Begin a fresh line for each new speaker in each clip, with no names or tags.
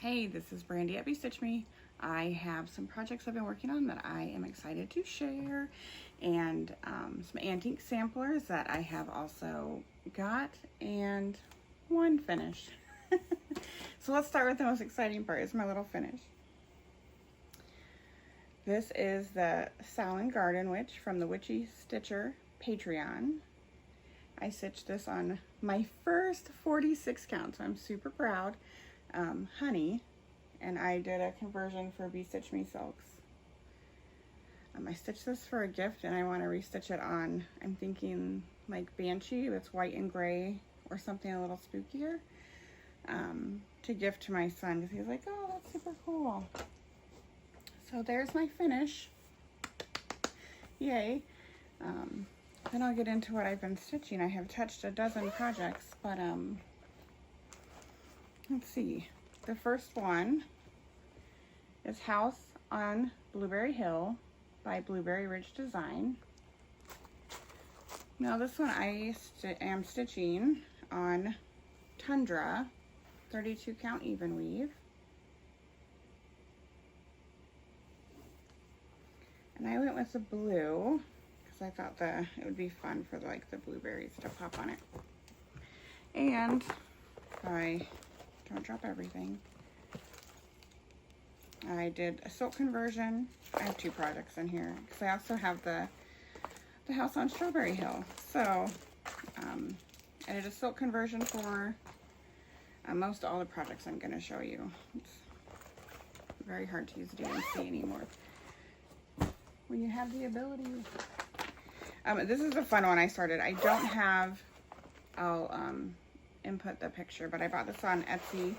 Hey, this is Brandy at Stitch Me. I have some projects I've been working on that I am excited to share, and some antique samplers that I have also got, and one finish. So let's start with the most exciting part, is my little finish. This is the Salon Garden Witch from the Witchy Stitcher Patreon. I stitched this on my first 46 count, so I'm super proud. Honey, and I did a conversion for Bee Stitch Me silks. I stitched this for a gift, and I want to restitch it on, I'm thinking like Banshee, that's white and gray, or something a little spookier, to gift to my son, because he's like, oh, that's super cool. So there's my finish. Yay. Then I'll get into what I've been stitching. I have touched a dozen projects, but let's see. The first one is House on Blueberry Hill by Blueberry Ridge Design. Now this one I am stitching on Tundra 32 count even weave. And I went with the blue because I thought it would be fun for like the blueberries to pop on it. And I don't drop everything, I did a silk conversion. I have two projects in here because I also have the house on Strawberry Hill. So I did a silk conversion for most all the projects I'm going to show you. It's very hard to use DMC anymore when you have the ability. This is a fun one I started. I don't have, I'll input the picture, but I bought this on Etsy.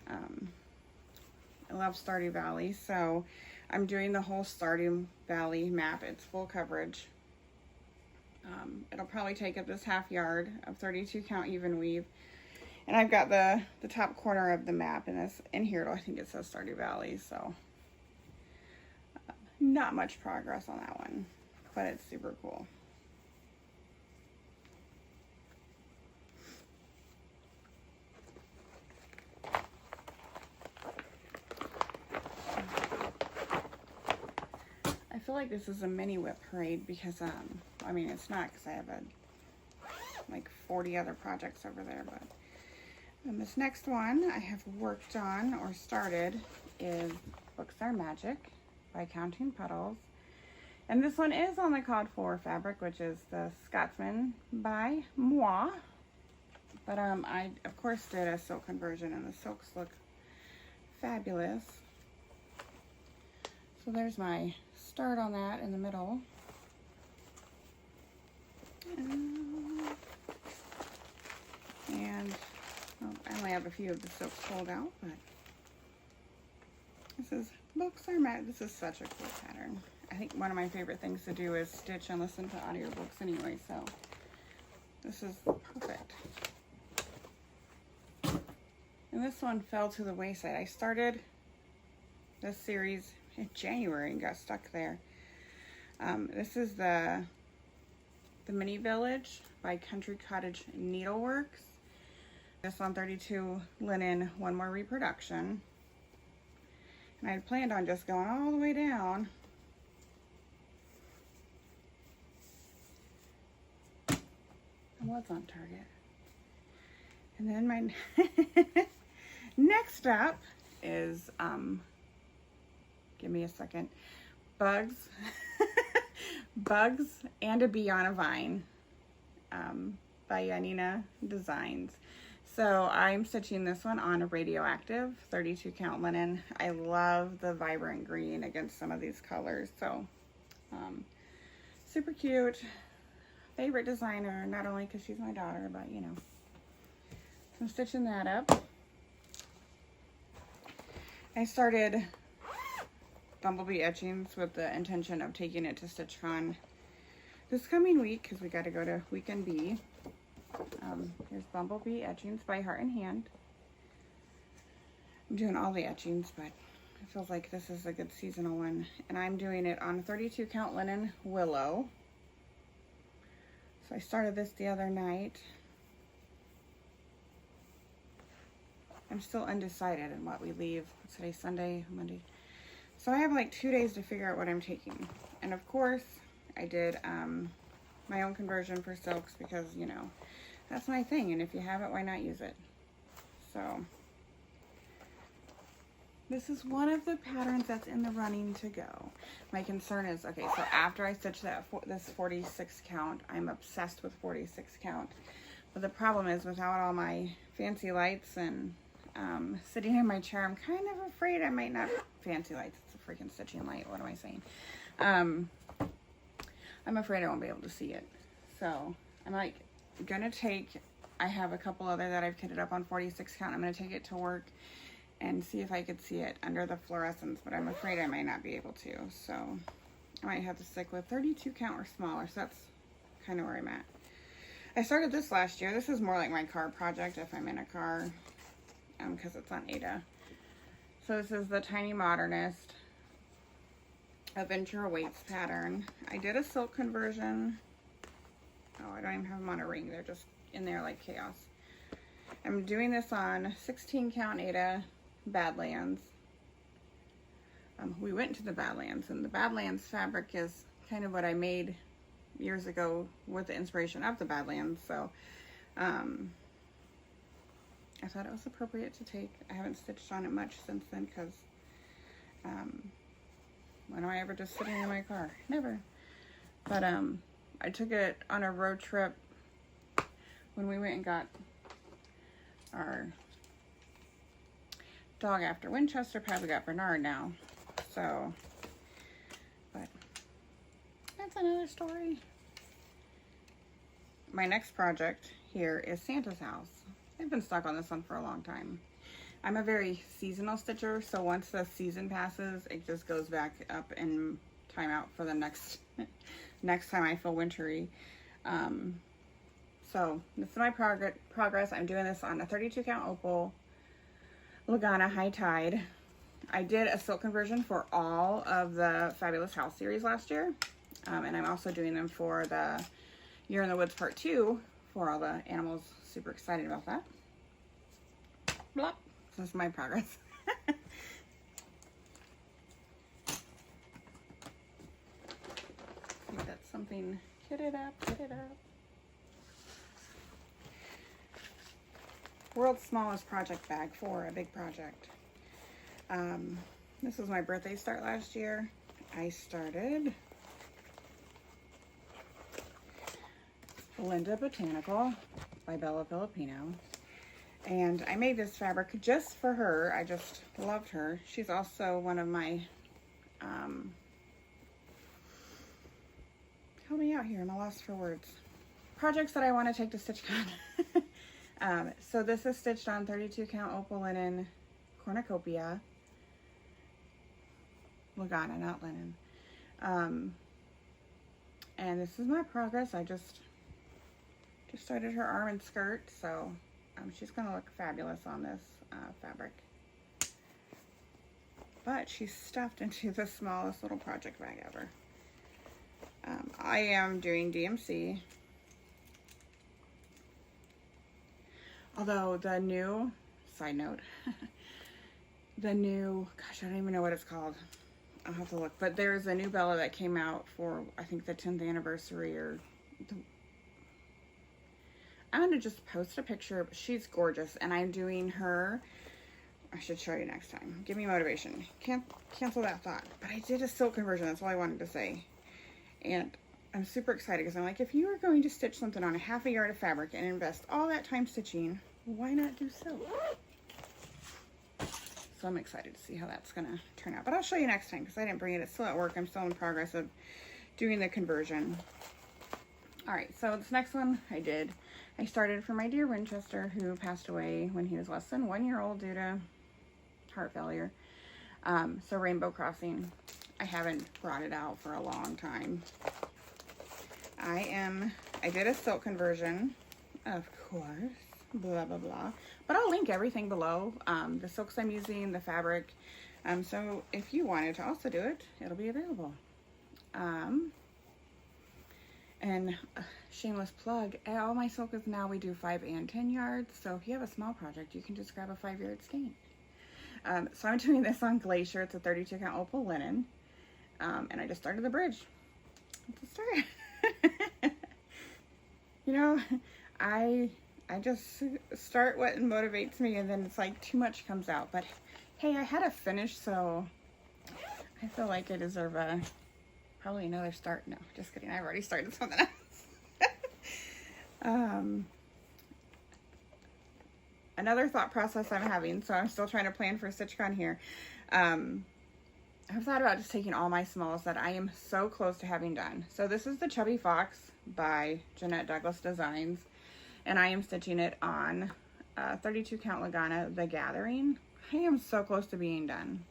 I love Stardew Valley, so I'm doing the whole Stardew Valley map. It's full coverage. It'll probably take up this half yard of 32 count even weave, and I've got the top corner of the map, and in here I think it says Stardew Valley, so not much progress on that one, but it's super cool. I feel like this is a mini whip parade because, I mean, it's not, because I have like 40 other projects over there, but this next one I have worked on or started is Books Are Magic by Counting Petals. And this one is on the Cod 4 fabric, which is the Scotsman by Moi. But I, of course, did a silk conversion, and the silks look fabulous. So there's my start on that in the middle. And well, I only have a few of the silks pulled out, but this is Books Are Magic. This is such a cool pattern. I think one of my favorite things to do is stitch and listen to audiobooks anyway, so this is perfect. And this one fell to the wayside. I started this series in January and got stuck there. This is the Mini Village by Country Cottage Needleworks. This on 32 linen, one more reproduction. And I had planned on just going all the way down. I was on target. And then my next up is, give me a second, Bugs and a Bee on a Vine by Yanina Designs. So I'm stitching this one on a radioactive 32 count linen. I love the vibrant green against some of these colors, so super cute. Favorite designer, not only because she's my daughter, but you know. So I'm stitching that up. I started Bumblebee Etchings with the intention of taking it to StitchCon this coming week, because we got to go to Weekend Bee. Here's Bumblebee Etchings by Heart and Hand. I'm doing all the etchings, but it feels like this is a good seasonal one. And I'm doing it on 32 count linen willow. So I started this the other night. I'm still undecided in what we leave. What's today? Sunday, Monday. So I have like 2 days to figure out what I'm taking. And of course, I did my own conversion for silks because, you know, that's my thing. And if you have it, why not use it? So this is one of the patterns that's in the running to go. My concern is, okay, so after I stitch this 46 count, I'm obsessed with 46 count. But the problem is, without all my fancy lights and sitting in my chair, I'm kind of afraid I might not, fancy lights, it's a freaking stitching light, what am I saying? I'm afraid I won't be able to see it. So I'm like gonna take, I have a couple other that I've kitted up on 46 count. I'm gonna take it to work and see if I could see it under the fluorescence, but I'm afraid I might not be able to. So I might have to stick with 32 count or smaller. So that's kind of where I'm at. I started this last year. This is more like my car project if I'm in a car, because it's on Ada. So this is the Tiny Modernist Adventure Awaits pattern. I did a silk conversion. Oh, I don't even have them on a ring. They're just in there like chaos. I'm doing this on 16 count Ada Badlands. We went to the Badlands, and the Badlands fabric is kind of what I made years ago with the inspiration of the Badlands. So I thought it was appropriate to take. I haven't stitched on it much since then because when am I ever just sitting in my car? Never. But I took it on a road trip when we went and got our dog after Winchester. We got Bernard now. So, but that's another story. My next project here is Santa's house. I've been stuck on this one for a long time. I'm a very seasonal stitcher, so once the season passes, it just goes back up in timeout for the next time I feel wintry. So this is my progress. I'm doing this on a 32 count opal Lagana High Tide. I did a silk conversion for all of the Fabulous House series last year. And I'm also doing them for the Year in the Woods Part 2 for all the animals. Super excited about that. Blah. So this is my progress. I think that's something kitted up. World's smallest project bag for a big project. This was my birthday start last year. I started Linda Botanical by Bella Filipino. And I made this fabric just for her. I just loved her. She's also one of my, help me out here, I'm lost for words. Projects that I want to take to StitchCon. So this is stitched on 32 count opal linen cornucopia. Lagana, not linen. And this is my progress. I just started her arm and skirt, so she's gonna look fabulous on this fabric. But she's stuffed into the smallest little project bag ever. I am doing DMC. Although the new, side note, the new, gosh, I don't even know what it's called. I'll have to look. But there's a new Bella that came out for, I think, the 10th anniversary or I'm going to just post a picture. She's gorgeous, and I'm doing her. I should show you next time. Give me motivation. Can't cancel that thought. But I did a silk conversion. That's all I wanted to say. And I'm super excited because I'm like, if you are going to stitch something on a half a yard of fabric and invest all that time stitching, why not do silk? So I'm excited to see how that's going to turn out. But I'll show you next time because I didn't bring it. It's still at work. I'm still in progress of doing the conversion. All right, so this next one I started for my dear Winchester, who passed away when he was less than 1 year old due to heart failure. So Rainbow Crossing, I haven't brought it out for a long time. I did a silk conversion, of course, blah, blah, blah. But I'll link everything below, the silks I'm using, the fabric. So if you wanted to also do it, it'll be available. And shameless plug, all my silk is now, we do 5 and 10 yards. So if you have a small project, you can just grab a 5-yard skein. So I'm doing this on Glacier. It's a 32 count opal linen. And I just started the bridge. Let's start. You know, I just start what motivates me, and then it's like too much comes out. But hey, I had a finish, so I feel like I deserve probably another start. No, just kidding. I've already started something else. Another thought process I'm having, so I'm still trying to plan for StitchCon here. I've thought about just taking all my smalls that I am so close to having done. So this is the Chubby Fox by Jeanette Douglas Designs, and I am stitching it on 32 count Lagana The Gathering. I am so close to being done.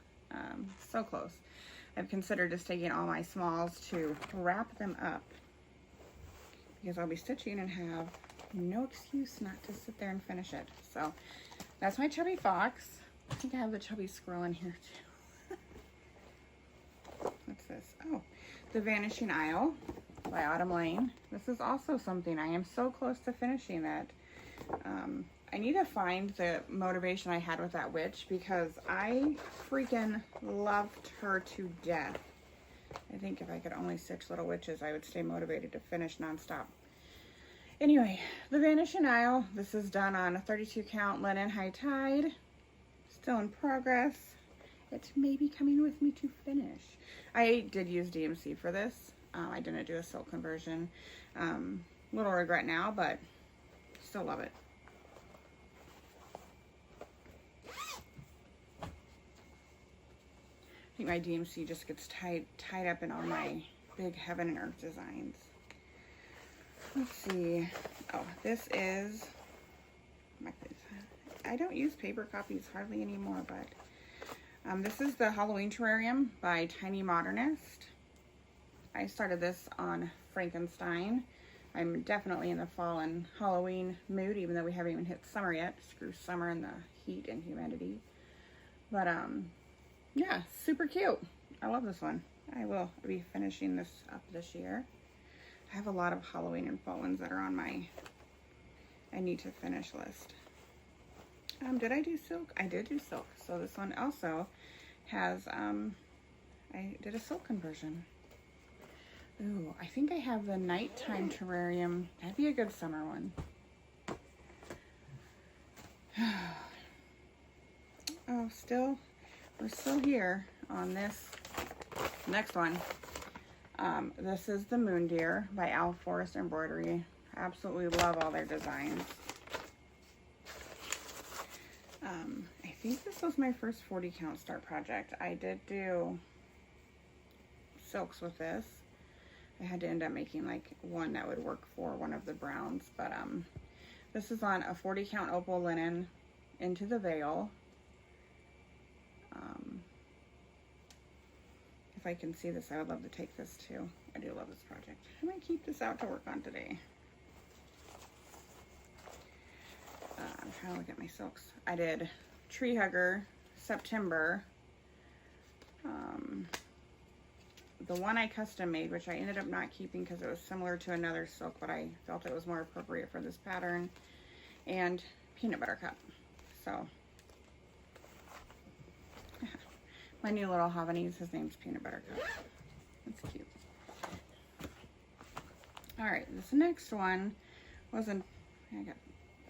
So close. I've considered just taking all my smalls to wrap them up, because I'll be stitching and have no excuse not to sit there and finish it. So that's my Chubby Fox. I think I have the Chubby Squirrel in here too. What's this? Oh, the Vanishing Ale by Autumn Lane. This is also something I am so close to finishing that. I need to find the motivation I had with that witch, because I freaking loved her to death. I think if I could only stitch little witches, I would stay motivated to finish nonstop. Anyway, the Vanishing Isle. This is done on a 32 count linen high tide. Still in progress. It may be coming with me to finish. I did use DMC for this. I didn't do a silk conversion. Little regret now, but still love it. I think my DMC just gets tied up in all my big heaven and earth designs. Let's see. Oh, this is, I don't use paper copies hardly anymore, but this is the Halloween Terrarium by Tiny Modernist. I started this on Frankenstein. I'm definitely in the fall and Halloween mood, even though we haven't even hit summer yet. Screw summer and the heat and humidity. But yeah, super cute. I love this one. I will be finishing this up this year. I have a lot of Halloween and fall ones that are on my I need to finish list. Did I do silk? I did do silk. So this one also has, I did a silk conversion. Ooh, I think I have the nighttime terrarium. That'd be a good summer one. Oh, we're still here on this next one. This is the Moon Deer by Owl Forest Embroidery. Absolutely love all their designs. I think this was my first 40 count start project. I did do silks with this. I had to end up making like one that would work for one of the browns, but this is on a 40 count opal linen into the veil. If I can see this, I would love to take this too. I do love this project. I might keep this out to work on today. I'm trying to look at my silks. I did Tree Hugger September. The one I custom made, which I ended up not keeping because it was similar to another silk, but I felt it was more appropriate for this pattern, and Peanut Butter Cup. So my new little Havanese, his name's Peanut Butter Cup. That's cute. All right, this next one was in, I got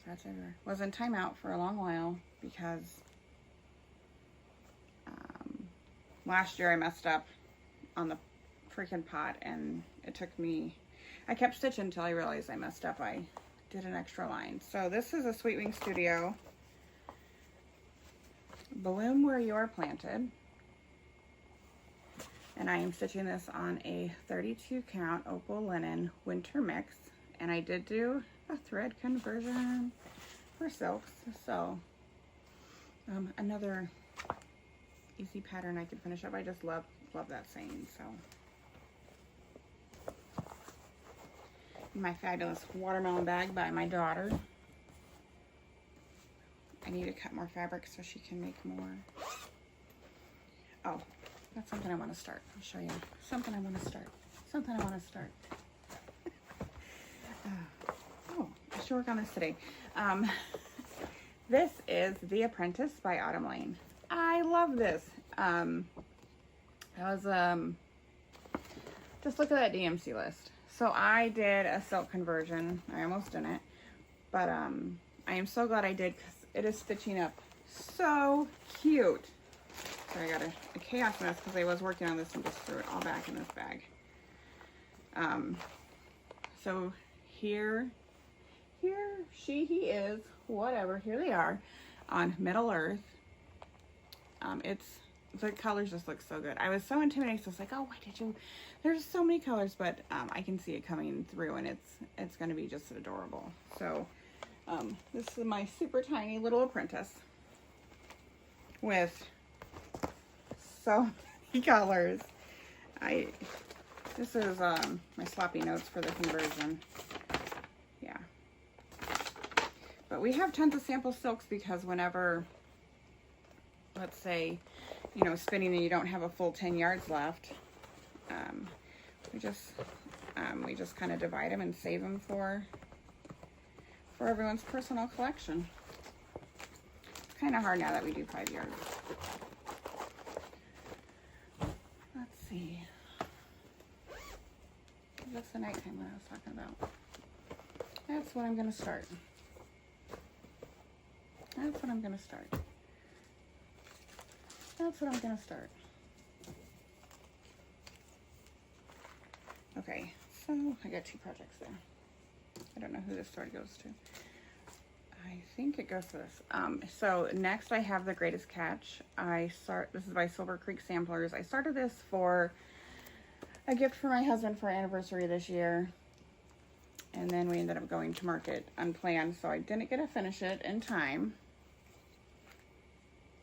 scratch everywhere. Was in timeout for a long while because last year I messed up on the freaking pot, and it took me, I kept stitching until I realized I messed up. I did an extra line. So this is a Sweet Wing Studio Bloom Where You're Planted, and I am stitching this on a 32 count opal linen winter mix, and I did do a thread conversion for silks. So another easy pattern I could finish up. I just love that saying. So my fabulous watermelon bag by my daughter. I need to cut more fabric so she can make more. Oh, that's something I want to start. I'll show you. Something I want to start. Something I want to start. should work on this today. This is The Apprentice by Autumn Lane. I love this. Just look at that DMC list. So I did a silk conversion. I almost didn't, but I am so glad I did because it is stitching up so cute. So I got a chaos mess because I was working on this and just threw it all back in this bag. So here, he is, whatever, here they are on Middle Earth. The colors just look so good. I was so intimidated, so I was like, oh, why did you, there's so many colors, but I can see it coming through, and it's going to be just adorable. So this is my super tiny little Apprentice with so many colors. This is my sloppy notes for the conversion. Yeah. But we have tons of sample silks because whenever, let's say, you know, spinning and you don't have a full 10 yards left, we just kind of divide them and save them for everyone's personal collection. It's kind of hard now that we do 5 yards. Let's see. That's the nighttime one I was talking about. That's what I'm going to start. That's what I'm going to start. That's what I'm going to start. Okay, so I got 2 projects there. I don't know who this story goes to. I think it goes to this. So next I have The Greatest Catch. This is by Silver Creek Samplers. I started this for a gift for my husband for our anniversary this year. And then we ended up going to market unplanned, so I didn't get to finish it in time.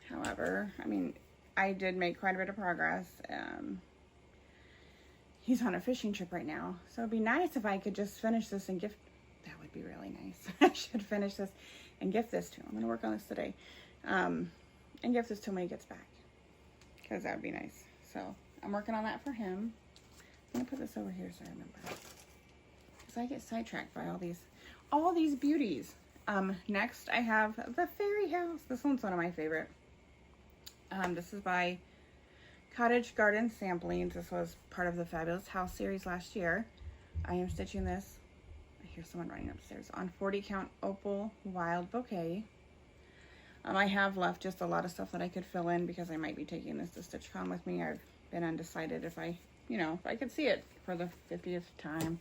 However, I mean, I did make quite a bit of progress. He's on a fishing trip right now, so it'd be nice if I could just finish this and gift. That would be really nice. I should finish this and gift this to him. I'm going to work on this today. And gift this to him when he gets back, because that would be nice. So I'm working on that for him. I'm going to put this over here so I remember. Because I get sidetracked by all these beauties. Next I have The Fairy House. This one's one of my favorite. This is by Cottage Garden Samplings. This was part of the Fabulous House series last year. I am stitching this, I hear someone running upstairs, on 40 count Opal Wild Bouquet. I have left just a lot of stuff that I could fill in because I might be taking this to StitchCon with me. I've been undecided if I could see it for the 50th time.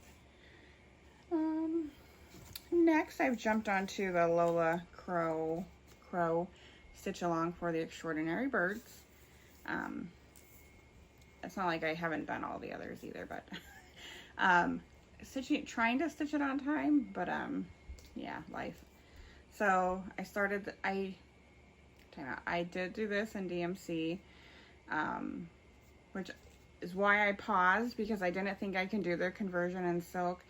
Next I've jumped onto the Lola Crow Stitch Along for the Extraordinary Birds. It's not like I haven't done all the others either, but trying to stitch it on time, but yeah, life. So I did do this in DMC, which is why I paused, because I didn't think I can do the conversion in silk,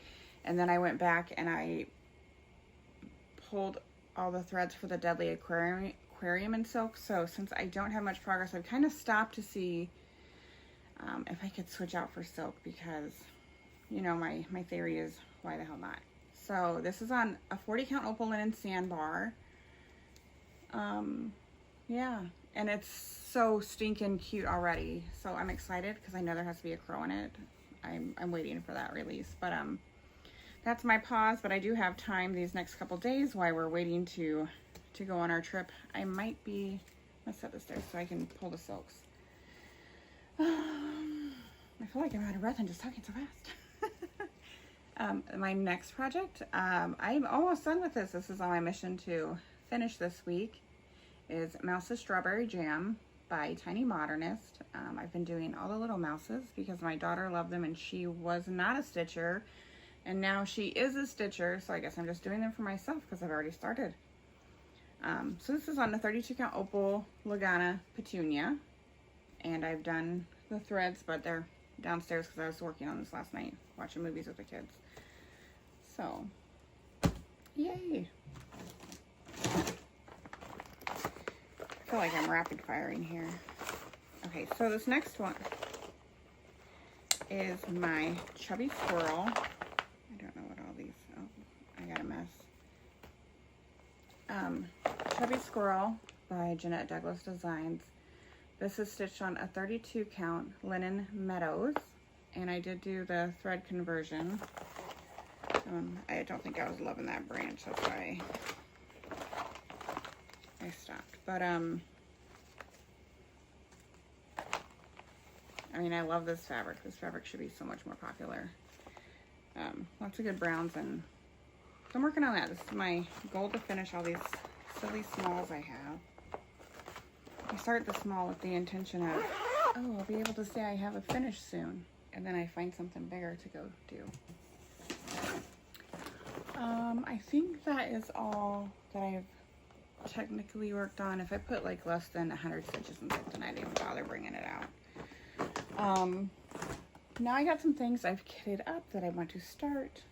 and then I went back and I pulled all the threads for the Deadly Aquarium in silk. So since I don't have much progress, I've kind of stopped to see if I could switch out for silk, because my theory is, why the hell not? So this is on a 40 count Opal Linen Sandbar. Yeah, and it's so stinking cute already, so I'm excited because I know there has to be a crow in it. I'm waiting for that release, but that's my pause. But I do have time these next couple days while we're waiting to go on our trip. Let's set this there so I can pull the silks. I feel like I'm out of breath and just talking so fast. My next project, I'm almost done with this. This is on my mission to finish this week, is Mouse's Strawberry Jam by Tiny Modernist. I've been doing all the little mouses because my daughter loved them and she was not a stitcher, and now she is a stitcher, so I guess I'm just doing them for myself because I've already started. So this is on the 32 count Opal Lagana Petunia, and I've done the threads, but they're downstairs because I was working on this last night, watching movies with the kids. So, yay! I feel like I'm rapid firing here. Okay, so this next one is my Chubby Squirrel. I don't know what all these, oh, I got a mess. Chubby Squirrel by Jeanette Douglas Designs. This is stitched on a 32 count linen meadows, and I did do the thread conversion. I don't think I was loving that branch, that's why I stopped. But I mean, I love this fabric. This fabric should be so much more popular. Lots of good browns, and so I'm working on that. This is my goal, to finish all these silly smalls I have. I started the small with the intention of, oh, I'll be able to say I have a finish soon, and then I find something bigger to go do. I think that is all that I've technically worked on. If I put like less than 100 stitches in something, I didn't even bother bringing it out. Now I got some things I've kitted up that I want to start.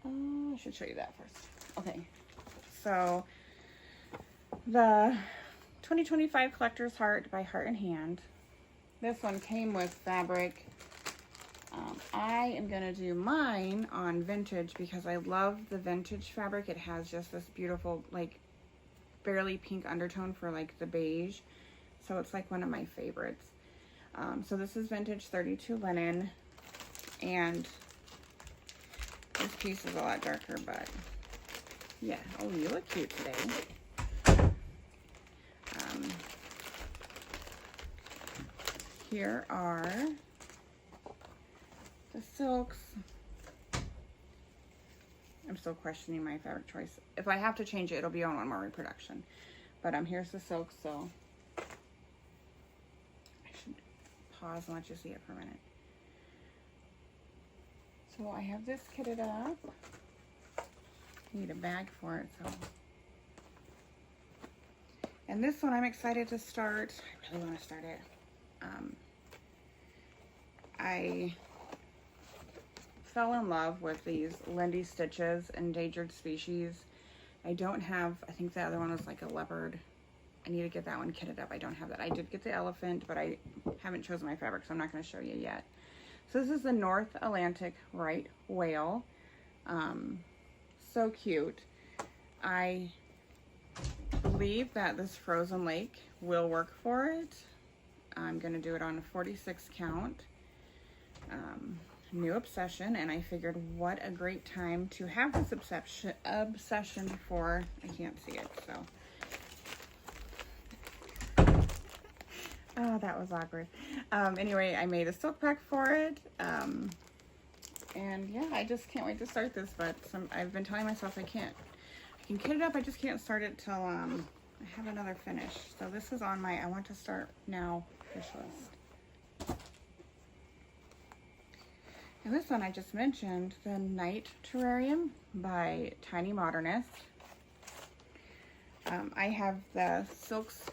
I should show you that first. Okay, so the 2025 Collector's Heart by Heart and Hand. This one came with fabric. I am gonna do mine on vintage because I love the vintage fabric. It has just this beautiful, like, barely pink undertone for like the beige. So it's like one of my favorites. So this is vintage 32 linen, and this piece is a lot darker, but yeah. Oh, you look cute today. Here are the silks. I'm still questioning my fabric choice. If I have to change it, it'll be on one more reproduction. But here's the silks, so I should pause and let you see it for a minute. So I have this kitted up. I need a bag for it, so. And this one I'm excited to start. I really want to start it. I fell in love with these Lindy Stitches, Endangered Species. I don't have, I think the other one was like a leopard. I need to get that one kitted up. I don't have that. I did get the elephant, but I haven't chosen my fabric, so I'm not going to show you yet. So this is the North Atlantic Right Whale. So cute. I believe that this frozen lake will work for it. I'm going to do it on a 46 count. New obsession, and I figured what a great time to have this obsession before I can't see it, so. Oh, that was awkward. Anyway, I made a silk pack for it, and yeah, I just can't wait to start this, but I've been telling myself I can kit it up, I just can't start it till I have another finish. So this is on my I want to start now wish list. And this one I just mentioned, the Night Terrarium by Tiny Modernist. I have the silks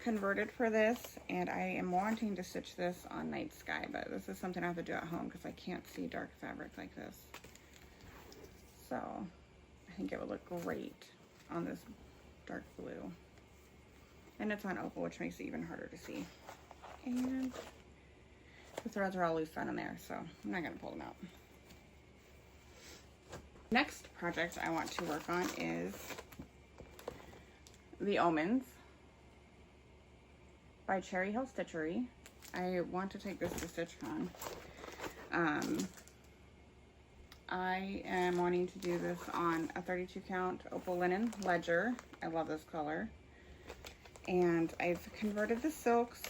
converted for this, and I am wanting to stitch this on Night Sky, but this is something I have to do at home because I can't see dark fabric like this. So I think it would look great on this dark blue. And it's on opal, which makes it even harder to see. And the threads are all loose down in there, so I'm not going to pull them out. Next project I want to work on is the Omens by Cherry Hill Stitchery. I want to take this to StitchCon. I am wanting to do this on a 32 count opal linen ledger. I love this color. And I've converted the silks.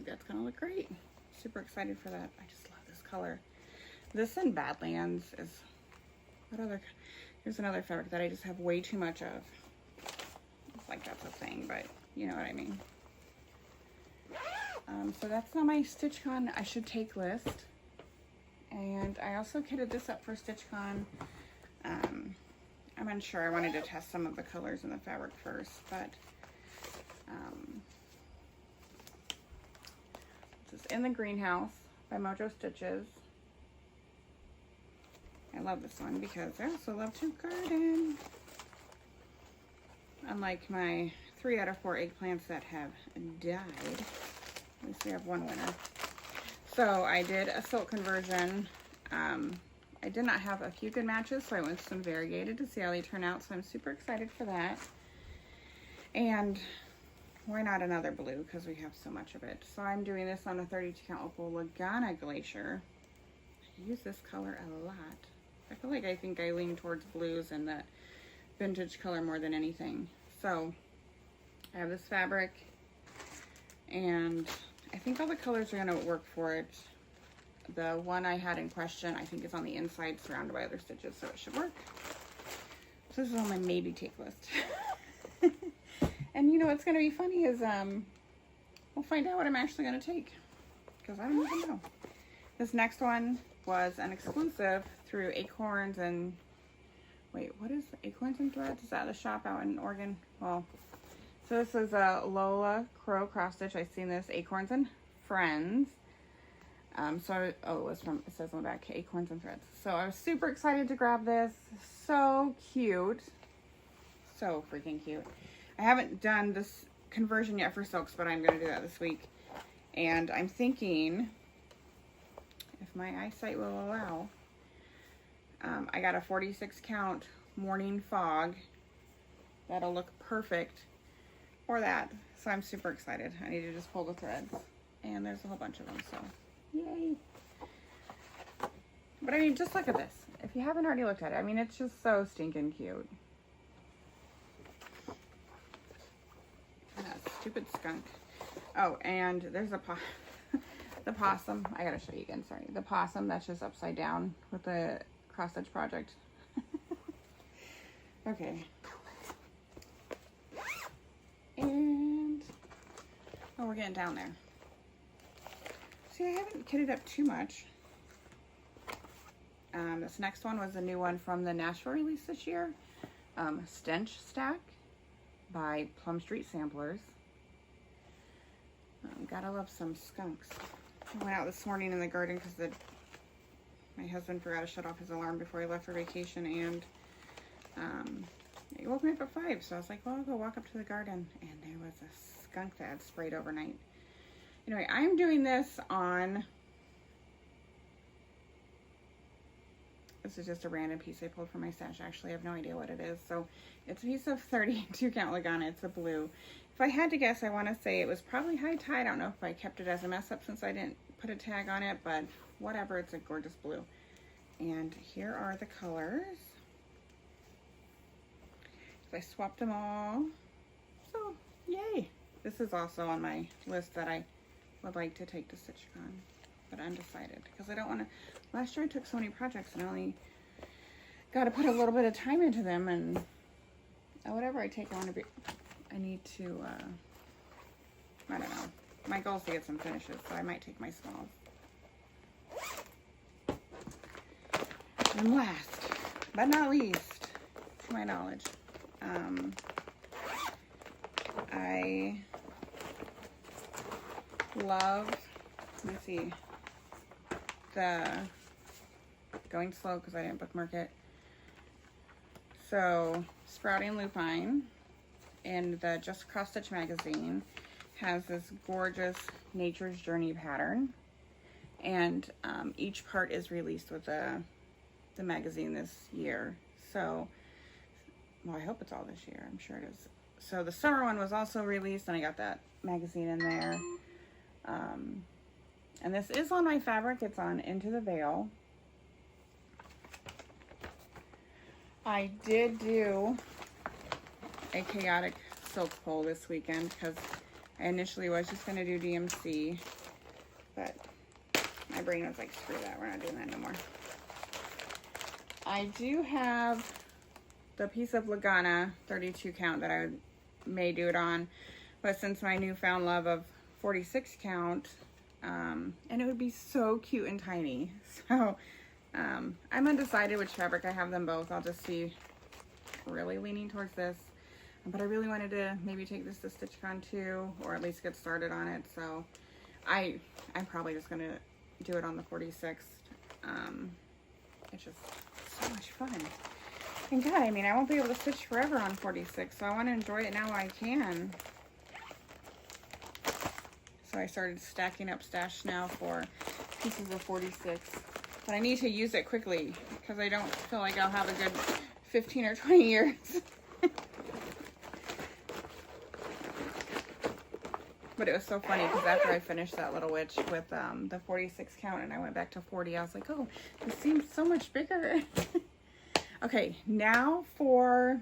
That's gonna look great. Super excited for that. I just love this color. This and Badlands is, what other, here's another fabric that I just have way too much of. It's like that's a thing, but you know what I mean. So that's on my StitchCon I should take list. And I also kitted this up for StitchCon. I'm unsure. I wanted to test some of the colors in the fabric first, but this is In the Greenhouse by Mojo Stitches. I love this one because I also love to garden. Unlike my 3 out of 4 eggplants that have died. At least we have one winner. So I did a silk conversion. I I did not have a few good matches, so I went with some variegated to see how they turn out. So I'm super excited for that. And why not another blue, because we have so much of it. So I'm doing this on a 32 count opal Lagana Glacier. I use this color a lot. I feel like I think I lean towards blues and that vintage color more than anything. So I have this fabric, and I think all the colors are going to work for it. The one I had in question, I think, is on the inside surrounded by other stitches, so it should work. So this is on my maybe take list. And you know what's going to be funny is we'll find out what I'm actually going to take, because I don't even know. This next one was an exclusive through Acorns and, wait, what is Acorns and Threads? Is that the shop out in Oregon? Well, so this is a Lola Crow cross stitch. I've seen this, Acorns and Friends. It was from, it says on the back, Acorns and Threads. So I was super excited to grab this. So cute. So freaking cute. I haven't done this conversion yet for silks, but I'm going to do that this week. And I'm thinking, if my eyesight will allow, I got a 46 count Morning Fog. That'll look perfect for that. So I'm super excited. I need to just pull the threads. And there's a whole bunch of them, so yay. But I mean, just look at this. If you haven't already looked at it, I mean, it's just so stinking cute. That stupid skunk. Oh, and there's a the possum. I gotta show you again, sorry. The possum that's just upside down with the cross stitch project. Okay. And, oh, we're getting down there. See, I haven't kitted up too much. This next one was a new one from the Nashville release this year. Stench Stack by Plum Street Samplers. Gotta love some skunks. I went out this morning in the garden because my husband forgot to shut off his alarm before he left for vacation, and he woke me up at 5, so I was like, well, I'll go walk up to the garden, and there was a skunk that had sprayed overnight. Anyway, I'm doing this on, this is just a random piece I pulled from my stash. Actually, I have no idea what it is. So it's a piece of 32 count Lagana. It's a blue. If I had to guess, I want to say it was probably high tie. I don't know if I kept it as a mess up since I didn't put a tag on it, but whatever, it's a gorgeous blue. And here are the colors. I swapped them all. So, yay. This is also on my list that I would like to take to StitchCon, but undecided because I don't want to. Last year I took so many projects and I only got to put a little bit of time into them, and whatever I take, I need to, I don't know. My goal is to get some finishes, so I might take my smalls. And last, but not least, to my knowledge, I love, let me see, the going slow because I didn't bookmark it. So Sprouting Lupine in the Just Cross Stitch magazine has this gorgeous Nature's Journey pattern, and each part is released with the magazine this year. So, well, I hope it's all this year. I'm sure it is. So the summer one was also released, and I got that magazine in there. And this is on my fabric. It's on Into the Veil. I did do a chaotic silk pull this weekend because I initially was just going to do DMC, but my brain was like, screw that, we're not doing that no more. I do have the piece of Lagana 32 count that I may do it on, but since my newfound love of 46 count, and it would be so cute and tiny, so I'm undecided which fabric. I have them both. I'll just see, really leaning towards this, but I really wanted to maybe take this to StitchCon too, or at least get started on it. So I'm probably just gonna do it on the 46th. It's just so much fun. And God, I mean, I won't be able to stitch forever on 46, so I want to enjoy it now while I can. So I started stacking up stash now for pieces of 46. But I need to use it quickly because I don't feel like I'll have a good 15 or 20 years. But it was so funny because after I finished that little witch with the 46 count and I went back to 40, I was like, oh, this seems so much bigger. Okay, now for,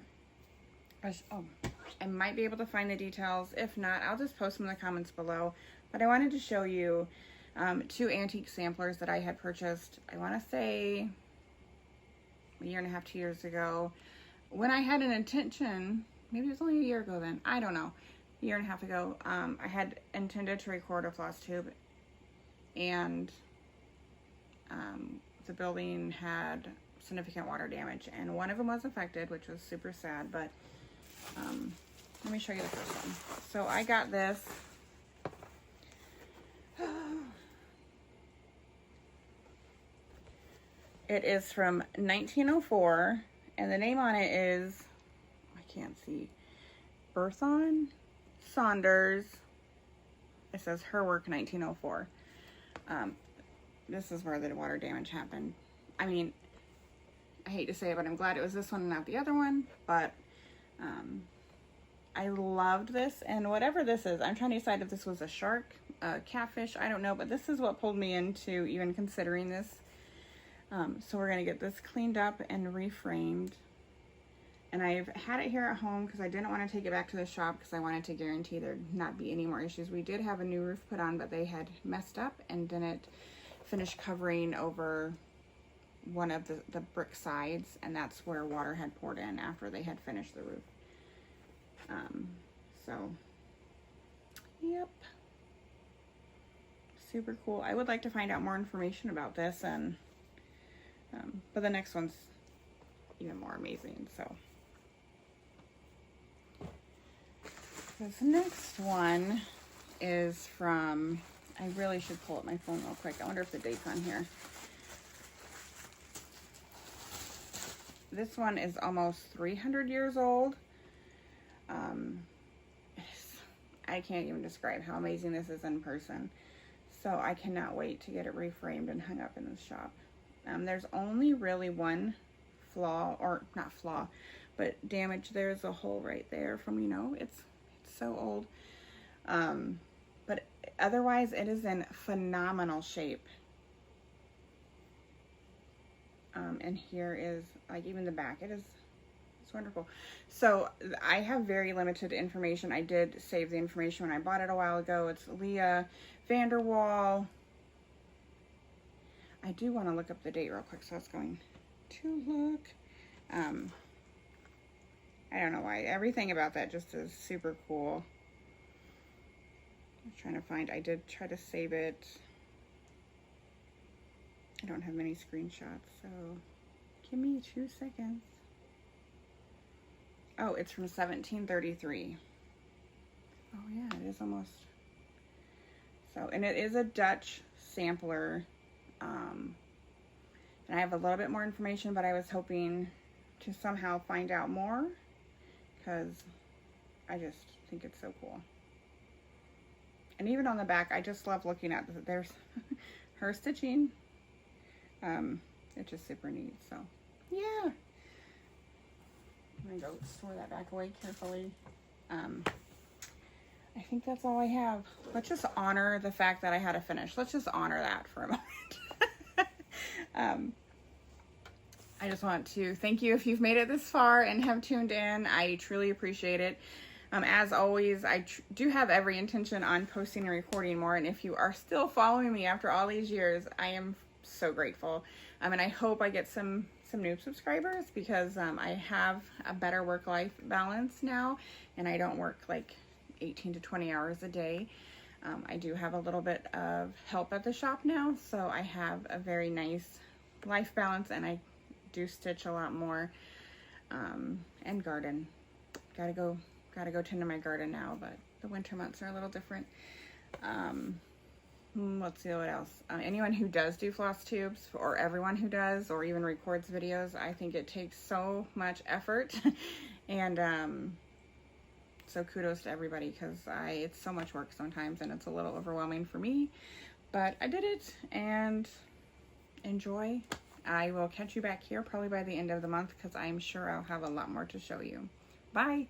oh, I might be able to find the details. If not, I'll just post them in the comments below. But I wanted to show you 2 antique samplers that I had purchased, I want to say a year and a half, 2 years ago, when I had an intention, maybe it was only a year ago then, I don't know, a year and a half ago, I had intended to record a Flosstube, and the building had significant water damage, and one of them was affected, which was super sad. But let me show you the first one. So I got this. It is from 1904, and the name on it is, I can't see, Berthon Saunders. It says her work 1904. This is where the water damage happened. I mean, I hate to say it, but I'm glad it was this one and not the other one. But I loved this, and whatever this is, I'm trying to decide if this was a shark, a catfish, I don't know, but this is what pulled me into even considering this. So we're gonna get this cleaned up and reframed. And I've had it here at home because I didn't want to take it back to the shop because I wanted to guarantee there'd not be any more issues. We did have a new roof put on, but they had messed up and didn't finish covering over one of the brick sides, and that's where water had poured in after they had finished the roof. So, yep. Super cool. I would like to find out more information about this, and but the next one's even more amazing. So this next one is from, I really should pull up my phone real quick. I wonder if the date's on here. This one is almost 300 years old. I can't even describe how amazing this is in person. So I cannot wait to get it reframed and hung up in the shop. There's only really one flaw, or not flaw, but damage. There's a hole right there from, you know, it's so old. But otherwise it is in phenomenal shape. And here is, like, even the back, it's wonderful. So I have very limited information. I did save the information when I bought it a while ago. It's Leah Vanderwal. I do want to look up the date real quick, so I was going to look. I don't know why. Everything about that just is super cool. I'm trying to find, I did try to save it. I don't have many screenshots, so give me 2 seconds. Oh, it's from 1733. Oh yeah, it is almost. So, and it is a Dutch sampler. And I have a little bit more information, but I was hoping to somehow find out more because I just think it's so cool. And even on the back, I just love looking at this. There's her stitching. It's just super neat. So, yeah. I'm gonna go store that back away carefully. I think that's all I have. Let's just honor the fact that I had to finish. Let's just honor that for a moment. I just want to thank you if you've made it this far and have tuned in. I truly appreciate it. As always, I do have every intention on posting and recording more, and if you are still following me after all these years, I am so grateful. And I hope I get some new subscribers because I have a better work-life balance now, and I don't work like 18 to 20 hours a day. I do have a little bit of help at the shop now, so I have a very nice life balance, and I do stitch a lot more, and garden. Gotta go tend to my garden now, but the winter months are a little different. Let's see what else. Anyone who does do floss tubes, or everyone who does, or even records videos, I think it takes so much effort, and so kudos to everybody, because it's so much work sometimes, and it's a little overwhelming for me, but I did it, and enjoy. I will catch you back here probably by the end of the month because I'm sure I'll have a lot more to show you. Bye.